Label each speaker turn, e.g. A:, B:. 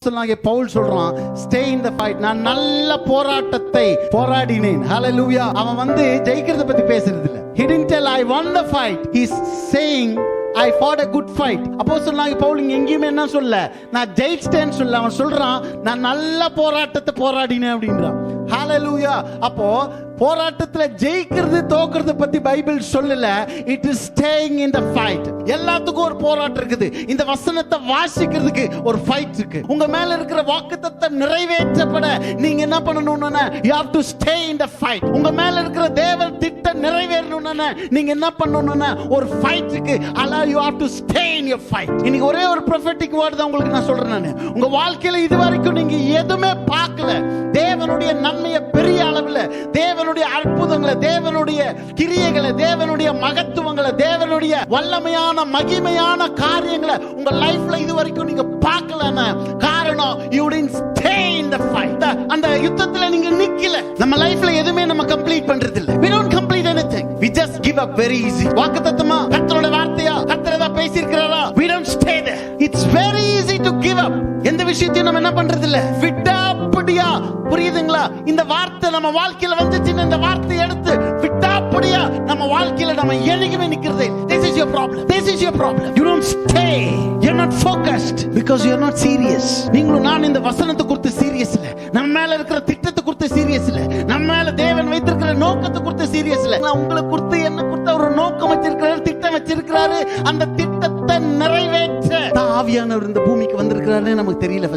A: பவுல் சொல்றான், stay in the fight. நான் நல்ல போராட்டத்தை போராடினேன். ஹalleluya. அவன் ஜெயிக்கிறத பத்தி பேசுறது இல்ல. He didn't tell I won the fight. He's saying I fought a good fight. அப்போஸ்தலனாகிய பவுல் எங்கேயுமே என்ன சொல்ல, நான் ஜெயிச்சிட்டேன்னு சொல்ல. அவன் சொல்றான், நான் நல்ல போராட்டத்தை போராடினேன் அப்படின்றான். ஹalleluya. அப்போ போராட்டத்துல ஜெயிக்கிறது தோக்கிறது பத்தி பைபிள் சொல்லல. It is staying in the fight. எல்லாத்துக்கும் ஒரு போராட்டம் இருக்குது. இந்த வசனத்தை வாசிக்கிறதுக்கு ஒரு ஃபைட் இருக்கு. உங்க மேல இருக்கிற வாக்குத்தத்தம் நிறைவேற்றப்பட நீங்க என்ன பண்ணணும்னா, you have to stay in the fight. உங்க மேல இருக்கிற தேவ திட்டம் நிறைவேறணும்னா நீங்க என்ன பண்ணணும்னா ஒரு ஃபைட் இருக்கு. அல்ல, you have to stay in your fight. இன்னைக்கு ஒரே ஒரு prophetic word தான் உங்களுக்கு நான் சொல்றேன். நான் உங்க வாழ்க்கையில இதுவரைக்கும் நீங்க எதுவுமே பார்க்கல. தேவனுடைய நன்மையை பெரிய அளவுல, தேவனுடைய அற்புதங்களை, தேவனுடைய கிரியைகளை, தேவனுடைய மகத்துவங்களை, தேவனுடைய வல்லமையான மகிமையான காரியங்களை உங்க லைஃப்ல இதுவரைக்கும் நீங்க பார்க்கலன்னா காரணம், you didn't stay in the fight. அந்த யுத்தத்துல நீங்க நிக்கல. நம்ம லைஃப்ல எதுவுமே நம்ம கம்ப்ளீட் பண்றது இல்ல. we don't complete anything. we just give up very easy. வாக்குத்தத்தமா, கர்த்தருடைய வார்த்தையா, கர்த்தர் ஏதாவது பேசியிருக்கிறாரா, we don't stay there. it's very easy to give up. எந்த விஷயத்தையும் நம்ம என்ன பண்றது இல்ல, விட்டாப்படியா. புரியுதுங்களா? இந்த வார்த்தை நம்ம வாழ்க்கையில வந்துச்சுன்னா இந்த வார்த்தை எடுத்து விட்டாப்படியா நம்ம வாழ்க்கையில நம்ம என்னைக்குமே நிக்கிறதே. this is your problem. this is your problem. you don't stay. you're not focused because you're not serious. நீங்களும் நான் இந்த வசனத்தை குறித்து சீரியஸ் இல்ல. நம்ம மேல இருக்கிற திட்டத்தை குறித்து சீரியஸ் இல்ல. நம்ம மேல தேவன் வைத்திருக்கிற நோக்கத்தை குறித்து சீரியஸ் இல்ல. உங்களை குறித்து என்ன குறித்து ஒரு நோக்கம் வச்சிருக்கிறாரு, திட்டம் வச்சிருக்கிறாரு. அந்த திட்டத்தை நிறைவேற்ற ஆவியானவர் இந்த பூமிக்கு வந்திருக்கிறாருன்னு நமக்கு தெரியல.